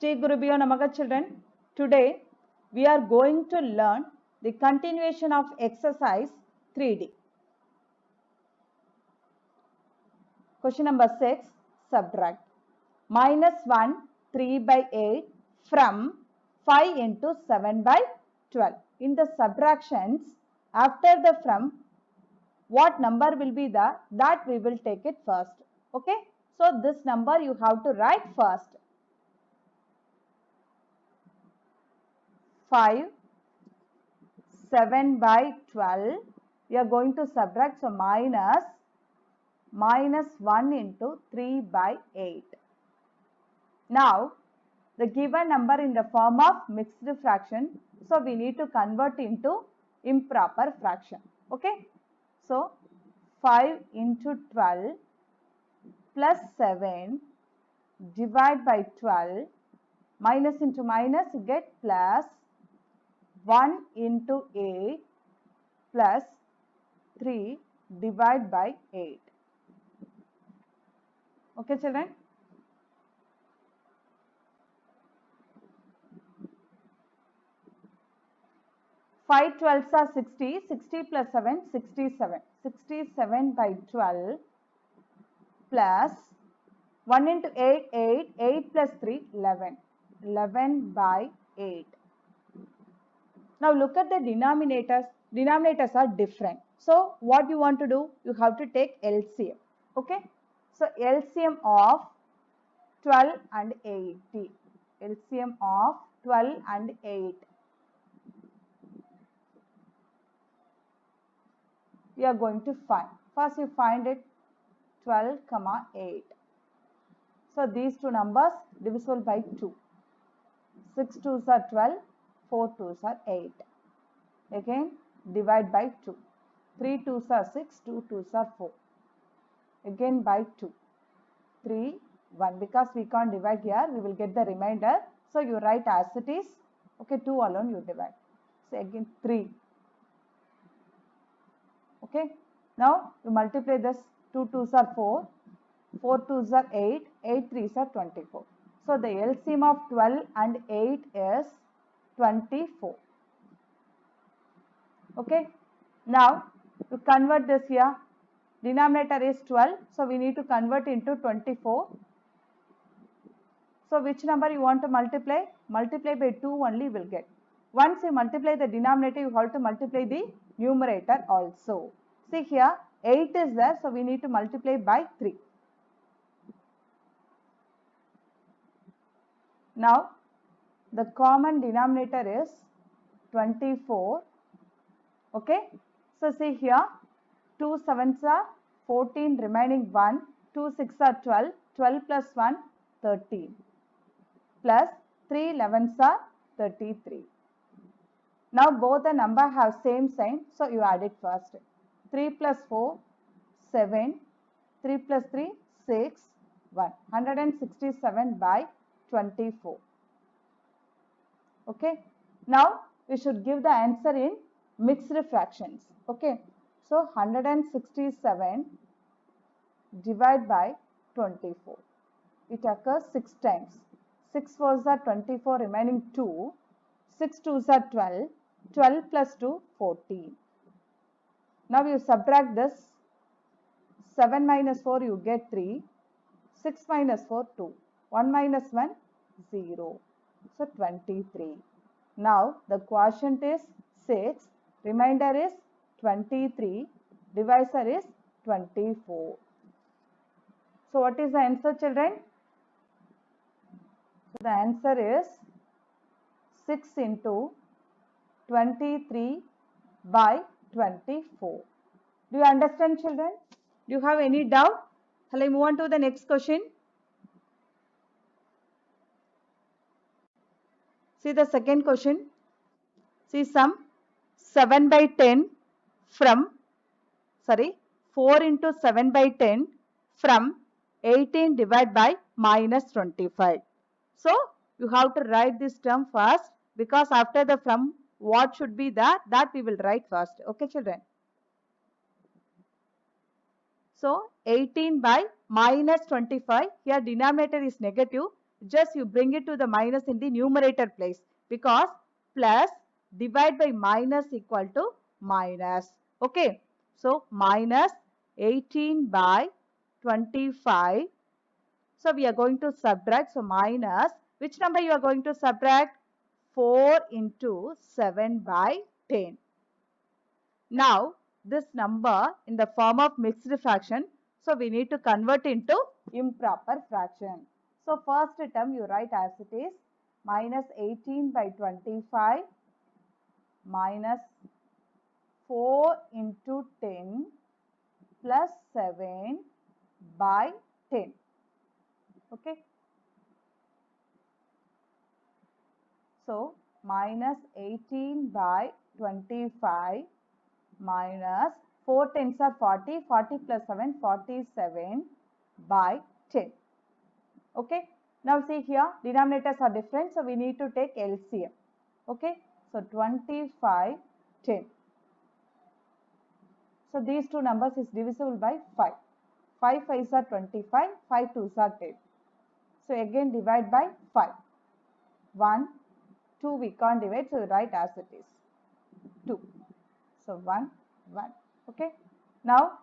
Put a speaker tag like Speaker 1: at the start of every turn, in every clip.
Speaker 1: Sri Gurubhyo Namaha children. Today we are going to learn the continuation of exercise 3D. Question number 6. Subtract. -1 3 by 8 from 5 into 7 by 12. In the subtractions, after the from, what number will be that we will take it first. Okay. So this number you have to write first. 5, 7 by 12, we are going to subtract, so minus 1 into 3 by 8. Now, the given number in the form of mixed fraction, so we need to convert into improper fraction. Okay, so 5 into 12 plus 7 divide by 12, minus into minus you get plus 1 into 8 plus 3 divide by 8. Okay, children? Five 12s are 60. 60 plus 7, 67. 67 by 12 plus 1 into 8, 8. 8 plus 3, 11. 11 by 8. Now look at the denominators. Denominators are different. So what you want to do? You have to take LCM. Okay. So LCM of 12 and 80. LCM of 12 and 8. We are going to find. First you find it 12, 8. So these two numbers divisible by 2. 6 2s are 12, 4 2s are 8. Again divide by 2. 3 2s are 6, 2 2s are 4. Again by 2. 3, 1. Because we can't divide here, we will get the remainder. So you write as it is. Okay, 2 alone you divide. So again 3. Okay. Now you multiply this. 2 2s are 4. 4 2s are 8. 8 3s are 24. So the LCM of 12 and 8 is 24. Okay. Now you convert this here. Denominator is 12. So we need to convert into 24. So which number you want to multiply? Multiply by 2 only will get. Once you multiply the denominator, you have to multiply the numerator also. See here, 8 is there, so we need to multiply by 3. Now, the common denominator is 24. Okay. So see here, 2 7s are 14, remaining 1. 2 6 are 12. 12 plus 1, 13. Plus 3 11s are 33. Now both the number have same sign, so you add it first. 3 plus 4, 7. 3 plus 3, 6, 1. 167 by 24. Okay. Now we should give the answer in mixed fractions. Okay. So 167 divided by 24. It occurs 6 times. 6 4s are 24, remaining 2. 6 2s are 12. 12 plus 2, 14. Now you subtract this. 7 minus 4 you get 3. 6 minus 4, 2. 1 minus 1, 0. So 23. Now the quotient is 6. Remainder is 23. Divisor is 24. So what is the answer, children? So the answer is 6 into 23 by 24. Do you understand, children? Do you have any doubt? Shall I move on to the next question? See the second question. See sum 7 by 10 from, 4 into 7 by 10 from 18 divided by minus 25. So you have to write this term first, because after the from, what should be that we will write first. Okay, children. So 18 by minus 25. Here denominator is negative. just you bring it to the minus in the numerator place, because plus divide by minus equal to minus. Okay, so minus 18 by 25. So we are going to subtract. So minus, which number you are going to subtract? 4 into 7 by 10. Now this number in the form of mixed fraction, so we need to convert into improper fraction. So first term you write as it is, minus 18 by 25 minus 4 into 10 plus 7 by 10. Okay. So minus 18 by 25 minus 4 tens are 40, 40 plus 7, 47 by 10. Okay. Now see here, denominators are different, so we need to take LCM. Okay. So 25, 10. So these two numbers is divisible by 5. 5 5s are 25, 5 2s are 10. So again divide by 5. 1, 2 we can't divide, so we write as it is, 2. So 1, 1. Okay. Now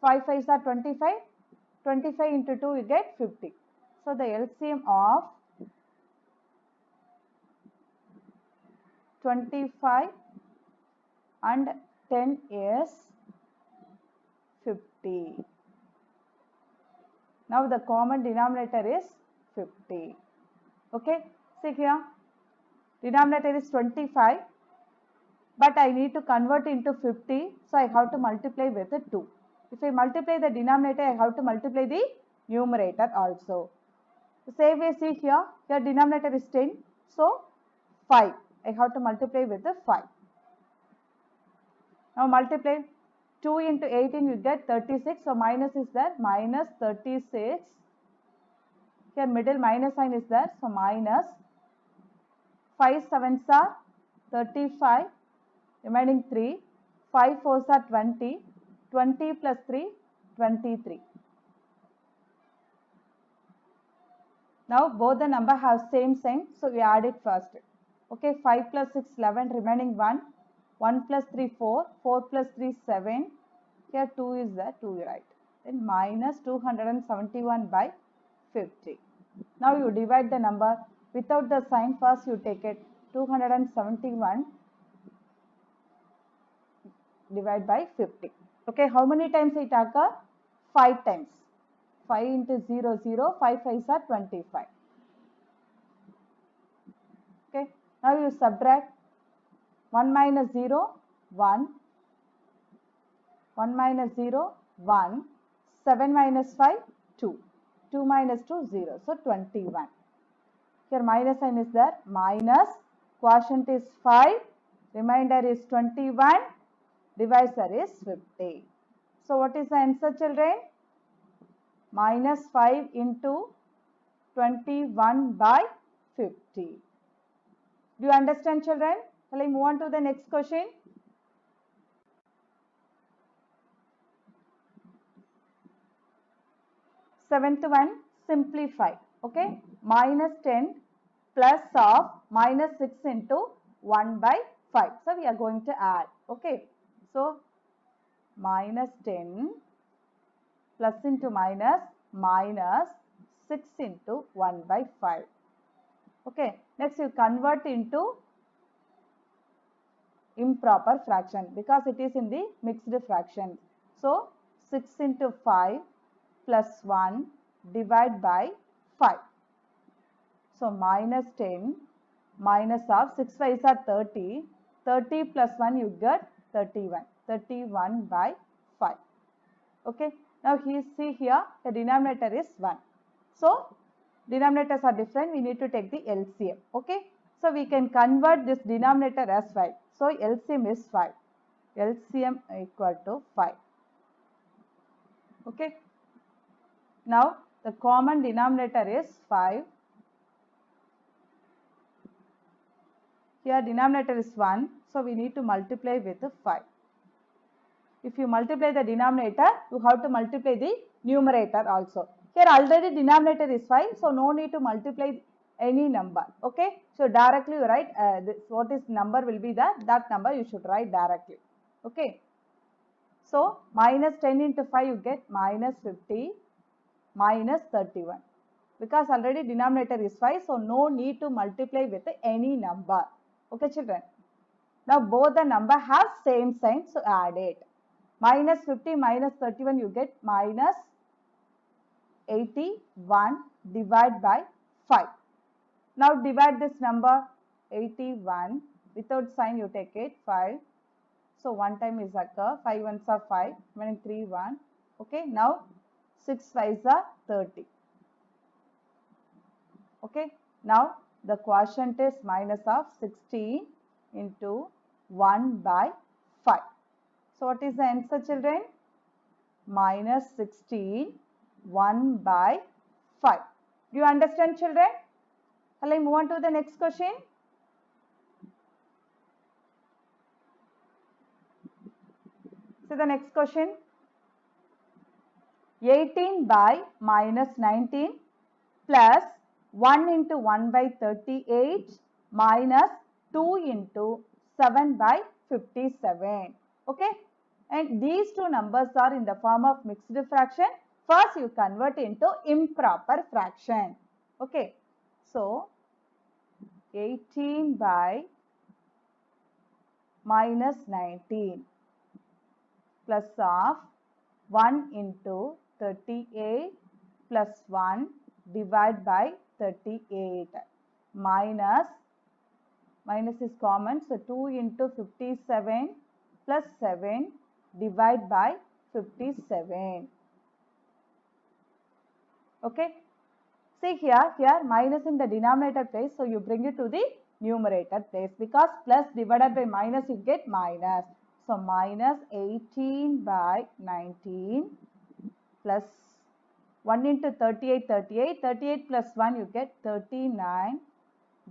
Speaker 1: 5 5s are 25. 25 into 2 you get 50. So the LCM of 25 and 10 is 50. Now the common denominator is 50. Okay. See here, denominator is 25, but I need to convert into 50, so I have to multiply with 2. If I multiply the denominator, I have to multiply the numerator also. The same way, see here, denominator is 10, so 5. I have to multiply with the 5. Now multiply 2 into 18, you get 36. So minus is there, minus 36. Here middle minus sign is there, so minus 5 7s are 35, remaining 3. 5 4s are 20. 20 plus 3, 23. Now both the number have same sign, so we add it first. Okay, 5 plus 6, 11, remaining 1. 1 plus 3, 4. 4 plus 3, 7. Here 2 is there, 2 you write. Then minus 271 by 50. Now you divide the number without the sign. First you take it, 271 divide by 50. Okay, how many times it occur? 5 times. 5 into 0, 0. 5 5s are 25. Okay, now you subtract 1 minus 0, 1. 1 minus 0, 1. 7 minus 5, 2. 2 minus 2, 0. So 21. Here minus sign is there. Minus, quotient is 5. Remainder is 21. Divisor is 50. So what is the answer, children? Minus 5 into 21 by 50. Do you understand, children? Shall I move on to the next question? Seventh one, simplify. Okay, minus 10 plus of minus 6 into 1 by 5. So we are going to add. Okay, so minus 10 plus into minus, minus 6 into 1 by 5. Okay, next you convert into improper fraction because it is in the mixed fraction. So 6 into 5 plus 1 divide by 5. So minus 10 minus of 6 5s are 30. 30 plus 1 you get 31. 31 by 5. Okay. Now see here the denominator is 1. So denominators are different. We need to take the LCM. Okay. So we can convert this denominator as 5. So LCM is 5. LCM equal to 5. Okay. Now the common denominator is 5. Here denominator is 1. So we need to multiply with 5. If you multiply the denominator, you have to multiply the numerator also. Here already denominator is 5, so no need to multiply any number. Okay, so directly you write what is number will be that number you should write directly. Okay, so minus 10 into 5 you get minus 50 minus 31. Because already denominator is 5, so no need to multiply with any number. Okay children. Now both the number have same sign, so add it. Minus 50 minus 31 you get minus 81 divided by 5. Now divide this number 81, without sign you take it 5. So one time is occur, 5 ones are 5, meaning 3 1. Okay, now 6 5s are 30. Okay, now the quotient is minus of 16 into 1 by 5. So what is the answer children? Minus 16, 1 by 5. Do you understand children? Shall I move on to the next question? So the next question. 18 by minus 19 plus 1 into 1 by 38 minus 2 into 7 by 57. Okay. And these two numbers are in the form of mixed fraction. First you convert into improper fraction. Okay. So 18 by minus 19 plus of 1 into 38 plus 1 divided by 38 minus is common, so 2 into 57 plus 7 divided by 57. Okay. See here minus in the denominator place, so you bring it to the numerator place, because plus divided by minus you get minus. So minus 18 by 19 plus 1 into 38 plus 1 you get 39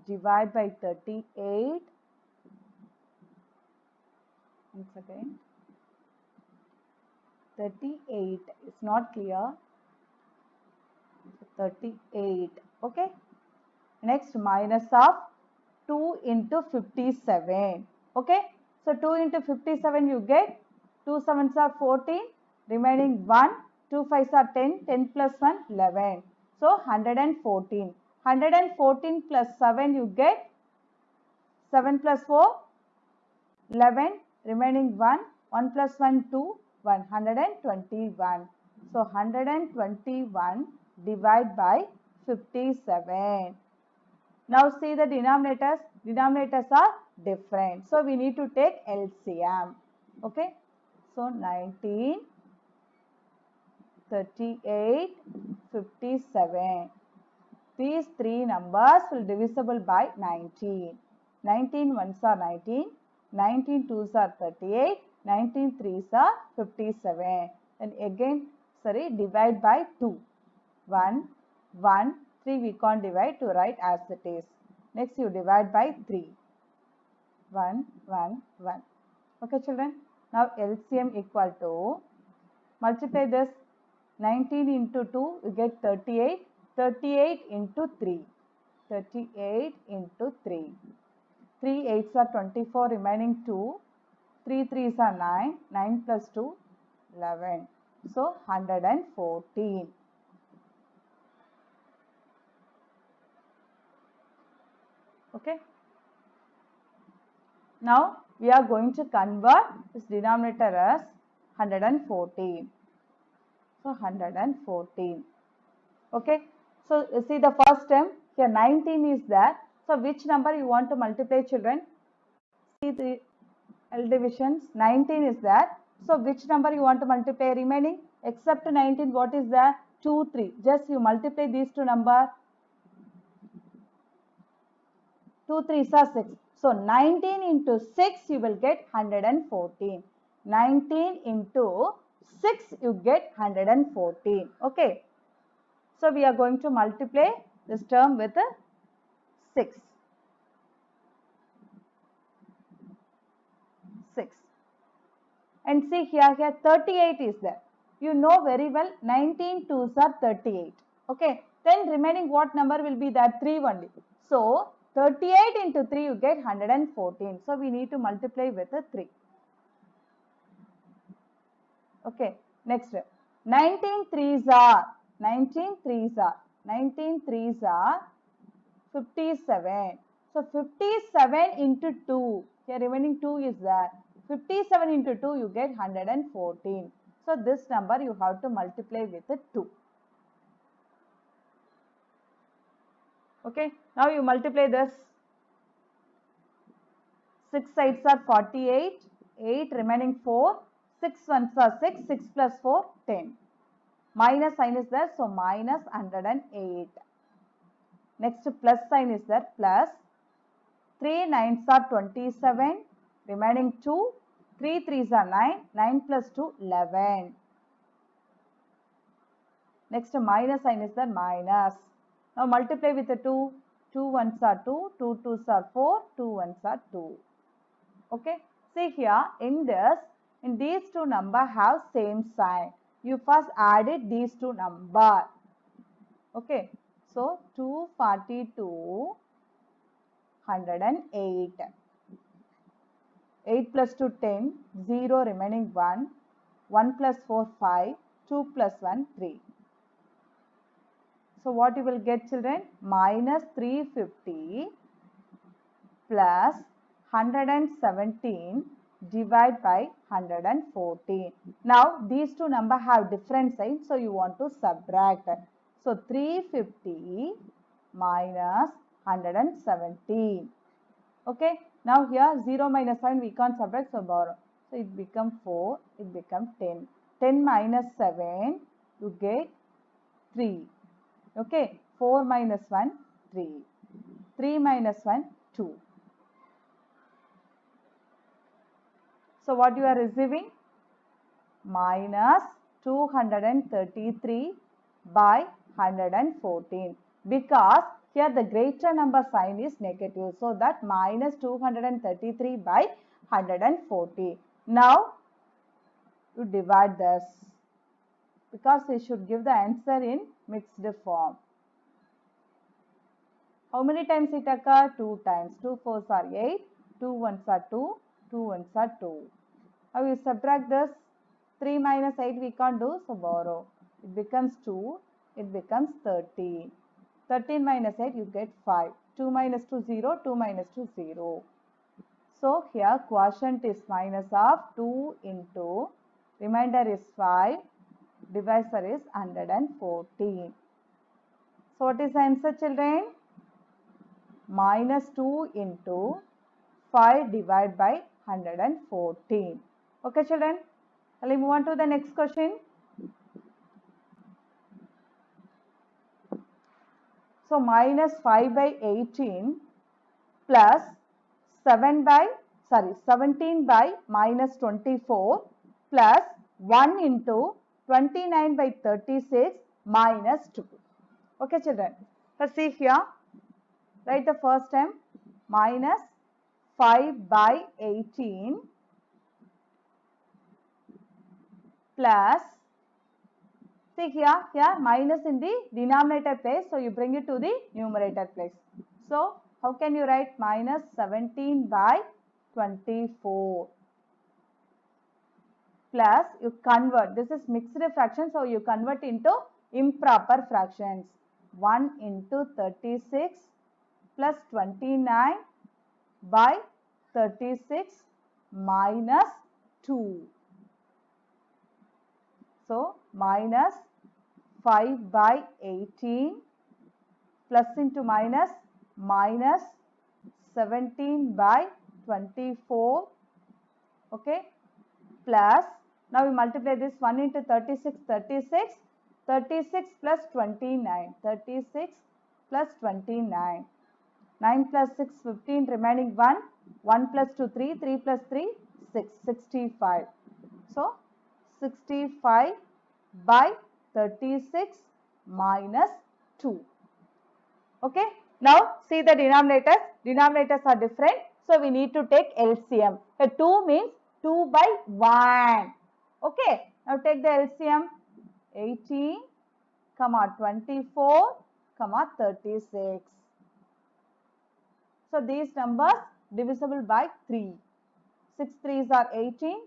Speaker 1: divided by 38. Once again 38 is not clear. 38. Okay. Next minus of 2 into 57. Okay. So 2 into 57 you get 2 sevens are 14, remaining 1, 2 5s are 10, 10 plus 1 11. So 114. 114 plus 7 you get 7 plus 4 11, remaining 1, 1 plus 1 2, 121. So 121 divided by 57. Now see the denominators. Denominators are different. So we need to take LCM. Okay. So 19, 38, 57. These three numbers will divisible by 19. 19 ones are 19. 19 twos are 38. 19 threes are 57. And again, divide by 2. 1, 1, 3 we can't divide, to write as it is. Next you divide by 3. 1, 1, 1. Okay children. Now LCM equal to, multiply this 19 into 2 you get 38. 38 into 3. 38 into 3. 3 8s are 24, remaining 2. 3 3s are 9. 9 plus 2, 11. So 114. Okay. Now we are going to convert this denominator as 114. So 114. Okay. So see the first term here 19 is there. So which number you want to multiply children? See the L divisions, 19 is there. So which number you want to multiply remaining? Except 19, what is there? 2, 3. Just you multiply these two numbers. 2 3s are 6. So 19 into 6 you will get 114. 19 into 6 you get 114. Okay. So we are going to multiply this term with 6. 6. And see here 38 is there. You know very well 19 twos are 38. Okay. Then remaining what number will be that? 3 only. So 38 into 3 you get 114. So we need to multiply with a 3. Okay. Next. 19 threes are 57. So 57 into 2. Here remaining 2 is there. 57 into 2 you get 114. So this number you have to multiply with a 2. Okay. Now you multiply this. 6 sides are 48. 8 remaining 4. 6 ones are 6. 6 plus 4 10. Minus sign is there. So minus 108. Next plus sign is there. Plus 3 nines are 27. Remaining 2. 3 threes are 9. 9 plus 2 11. Next minus sign is there. Minus. Now multiply with the 2. 2 ones are 2. 2 twos are 4. 2 ones are 2. Okay. See here in these two number have same sign. You first added these two number. Okay. So 242 108. 8 plus 2 10. 0 remaining 1. 1 plus 4 5. 2 plus 1 3. So what you will get, children? Minus 350 plus 117 divided by 114. Now these two numbers have different signs, so you want to subtract. So 350 minus 117. Okay. Now here 0 minus 7 we can't subtract, so borrow. So it becomes 4, it becomes 10. 10 minus 7 you get 3. Okay. 4 minus 1 3. 3 minus 1 2. So what you are receiving? Minus 233 by 114. Because here the greater number sign is negative. So that minus 233 by 140. Now you divide this. Because we should give the answer in mixed form. How many times it occurs? 2 times. 2 fours are 8. 2 ones are 2. 2 ones are 2. Now you subtract this. 3 minus 8 we can't do, so borrow. It becomes 2. It becomes 13. 13 minus 8 you get 5. 2 minus 2 0. 2 minus 2 0. So here quotient is minus of 2 into remainder is 5. Divisor is 114. So what is the answer, children? Minus 2 into 5 divided by 114. Okay, children. Shall we move on to the next question? So minus 5 by 18 plus 17 by minus 24 plus 1 into 29 by 36 minus 2. Okay, children. Let's see here. Write the first term. Minus 5 by 18 plus, see here minus in the denominator place, so you bring it to the numerator place. So how can you write minus 17 by 24 plus you convert, this is mixed fraction, so you convert into improper fractions. 1 into 36 plus 29 by 36 minus 2. So minus 5 by 18 plus into minus minus 17 by 24. Okay. Plus now we multiply this 1 into 36 36 36 plus 29 36 plus 29. 9 plus 6 15 remaining 1. 1 plus 2 3 3 plus 3 6 65. So 65 by 36 minus 2. Okay. Now see the denominators. Denominators are different. So we need to take LCM. The 2 means 2 by 1. Okay. Now take the LCM. 18, comma 24, comma 36. So these numbers divisible by 3. 6 3s are 18,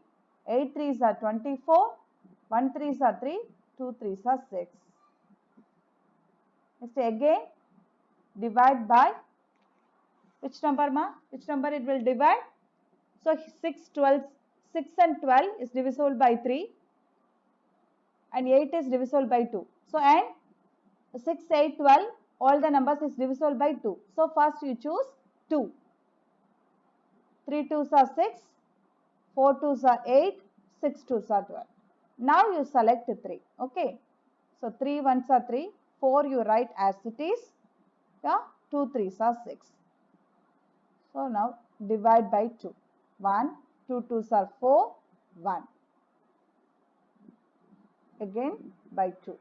Speaker 1: 8 3s are 24, 1 3s are 3, 2 3s are 6. Next again divide by which number ma? Which number it will divide? So 6 and 12 is divisible by 3 and 8 is divisible by 2. So and 6, 8, 12 all the numbers is divisible by 2. So first you choose 2. 3 2s are 6, 4 2s are 8, 6 2s are 12. Now you select 3. Okay. So 3 1s are 3, 4 you write as it is. Yeah, 2 3s are 6. So now divide by 2. 1, 2 2s are 4, 1. Again by 2.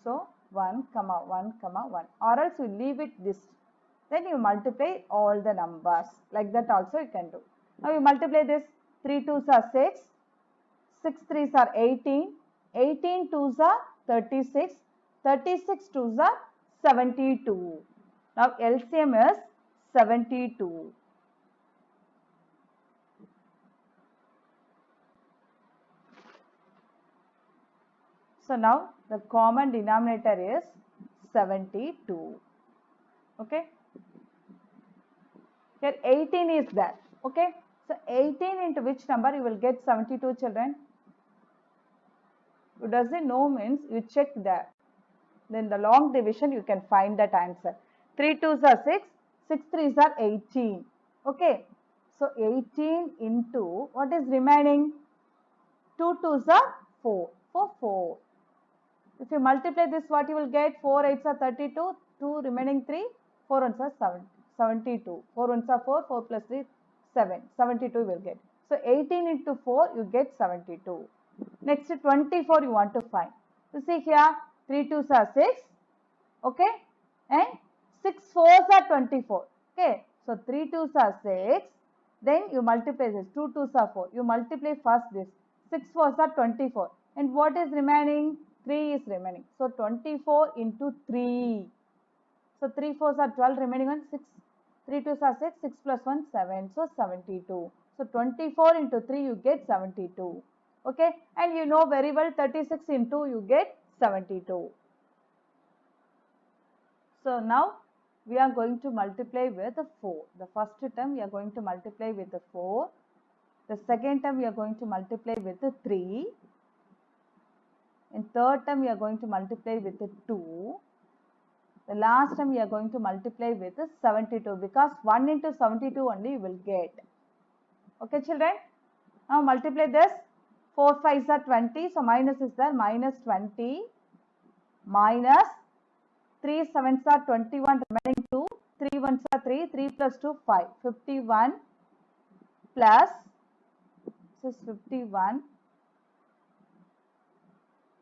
Speaker 1: So 1, 1, 1. Or else you leave it this. Then you multiply all the numbers. Like that also you can do. Now you multiply this. 3 2s are 6. 6 3s are 18. 18 2s are 36. 36 2s are 72. Now LCM is 72. So now the common denominator is 72. Okay. Here 18 is there. Okay. So 18 into which number you will get 72 children? You doesn't know means you check there. Then the long division you can find that answer. 3 2s are 6. 6 3s are 18. Okay. So 18 into what is remaining? 2 2s are 4. For 4. If you multiply this, what you will get? 4 8s are 32, 2 remaining 3, 4 1s are 72. 4 1s are 4, 4 plus 3, 7. 72 you will get. So 18 into 4, you get 72. Next 24 you want to find. You see here, 3 2s are 6, okay, and 6 4s are 24. Okay, so 3 2s are 6, then you multiply this, 2 2s are 4. You multiply first this, 6 4s are 24. And what is remaining? 3 is remaining. So 24 into 3. So 3 4s are 12, remaining one 6. 3 2s are 6, 6 plus 1 7. So 72. So 24 into 3 you get 72. Okay, and you know very well 36 into you get 72. So now we are going to multiply with 4. The first term we are going to multiply with 4. The second term we are going to multiply with 3. In third term we are going to multiply with 2. The last term we are going to multiply with 72 because 1 into 72 only you will get. Okay children. Now multiply this. 4 5s are 20. So minus is there. Minus 20 minus 3 7s are 21 remaining 2. 3 1s are 3. 3 plus 2 5. 51 plus this is 51.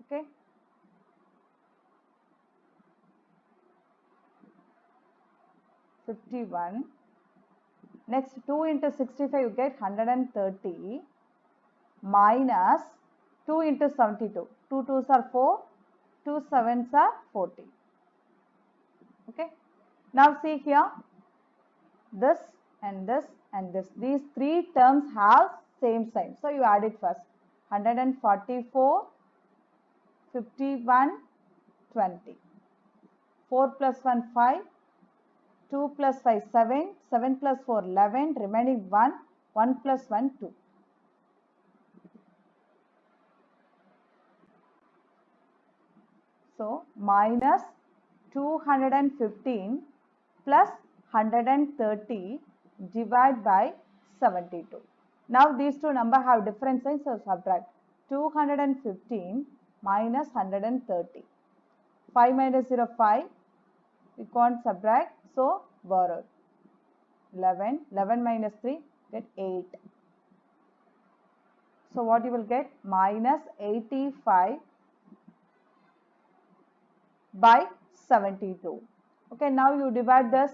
Speaker 1: Okay. $51. Next 2 into 65 you get 130 minus 2 into 72. 2 2s are 4, 2 7s are 40. Okay. Now see here, this and this and this. These three terms have same sign. So you add it first. 144, 51, 20. 4 plus 1, 5. 2 plus 5, 7. 7 plus 4, 11. Remaining 1. 1 plus 1, 2. So minus 215 plus 130 divided by 72. Now these two numbers have different signs, so subtract. 215 minus 130. 5 minus 0, 5. We can't subtract, so borrow. 11. 11 minus 3, get 8. So what you will get? Minus 85 by 72. Okay, now you divide this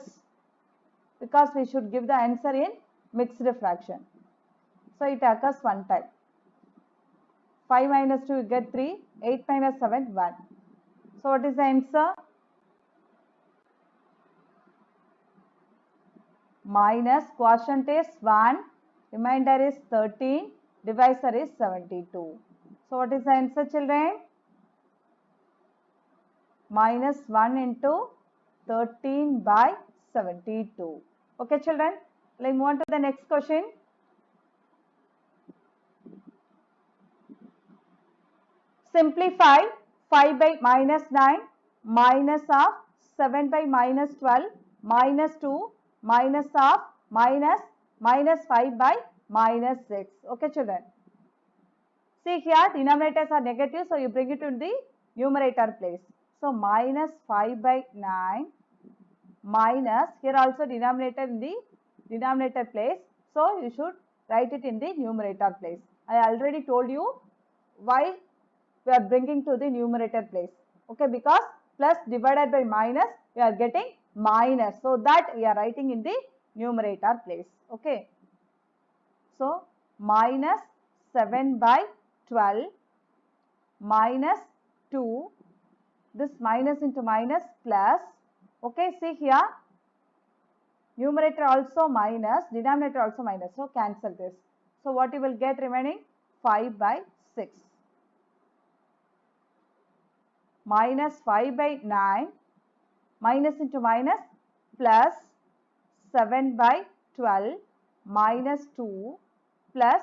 Speaker 1: because we should give the answer in mixed fraction. So it occurs one time. 5 minus 2 you get 3. 8 minus 7 1. So what is the answer? Minus quotient is 1, remainder is 13, divisor is 72. So what is the answer, children? Minus 1 into 13 by 72. Okay, children. Let's move on to the next question. Simplify 5 by minus 9 minus of 7 by minus 12 minus 2 minus of minus 5 by minus 6. Okay, children. See here, denominators are negative, so you bring it to the numerator place. So minus 5 by 9 minus, here also denominator in the denominator place. So you should write it in the numerator place. I already told you why we are bringing to the numerator place. Okay, because plus divided by minus, we are getting minus. So that we are writing in the numerator place. Okay. So minus 7 by 12 minus 2, this minus into minus plus, okay, see here, numerator also minus, denominator also minus, so cancel this. So what you will get remaining? 5 by 6. Minus 5 by 9, minus into minus, plus 7 by 12 minus 2 plus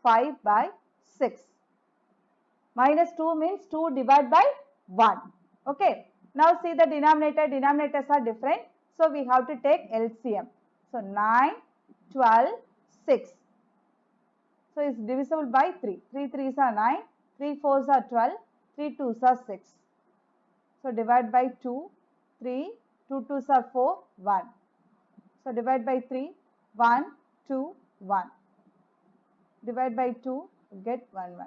Speaker 1: 5 by 6. Minus 2 means 2 divided by 1. Okay. Now see the denominator. Denominators are different. So we have to take LCM. So 9, 12, 6. So it's divisible by 3. 3 3s are 9, 3 4s are 12, 3 2s are 6. So divide by 2, 3, 2 2s are 4, 1. So divide by 3, 1, 2, 1. Divide by 2, get 1, 1.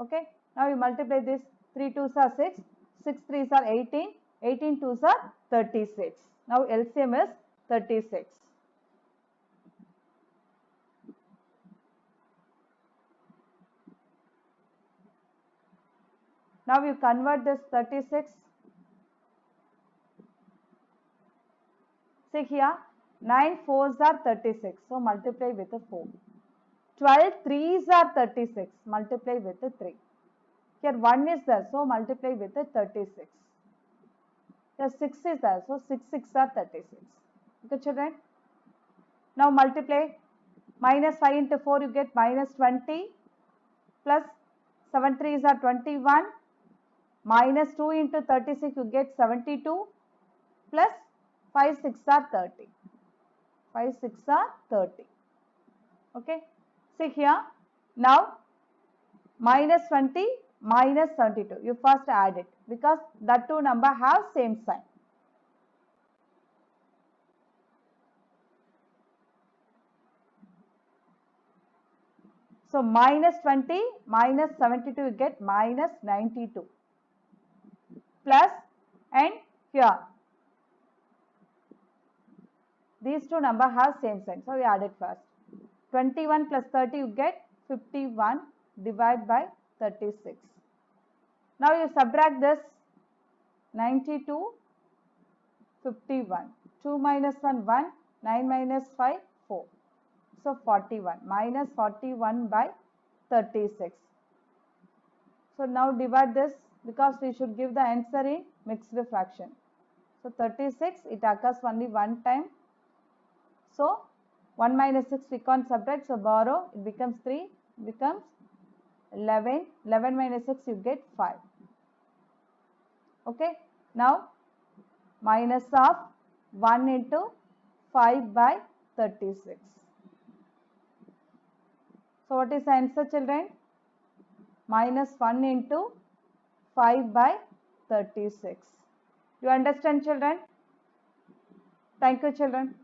Speaker 1: Okay. Now you multiply this, 3 2s are 6, 6 3s are 18, 18 2s are 36. Now LCM is 36. Now you convert this 36. See here, 9 4s are 36. So multiply with a 4. 12 3s are 36. Multiply with a 3. Here 1 is there, so multiply with a 36. Here 6 is there, so 6 6 are 36. Okay, children. Now multiply. Minus 5 into 4, you get minus 20. Plus 7 3s are 21. Minus 2 into 36, you get 72. Plus 5 6 are 30. 5 6 are 30. Okay. See here. Now minus 20 minus 72. You first add it because the two number have same sign. So minus 20 minus 72 you get minus 92. Plus and here these two number have same sign. So we add it first. 21 plus 30 you get 51 divided by 36. Now you subtract this 92, 51. 2 minus 1, 1. 9 minus 5, 4. So 41. Minus 41 by 36. So now divide this because we should give the answer in mixed fraction. So 36, it occurs only one time. So 1 minus 6 we can't subtract. So borrow, it becomes 3, becomes 11. 11 minus 6 you get 5. Okay. Now minus of 1 into 5 by 36. So what is the answer, children? Minus 1 into 5 by 36. You understand, children? Thank you, children.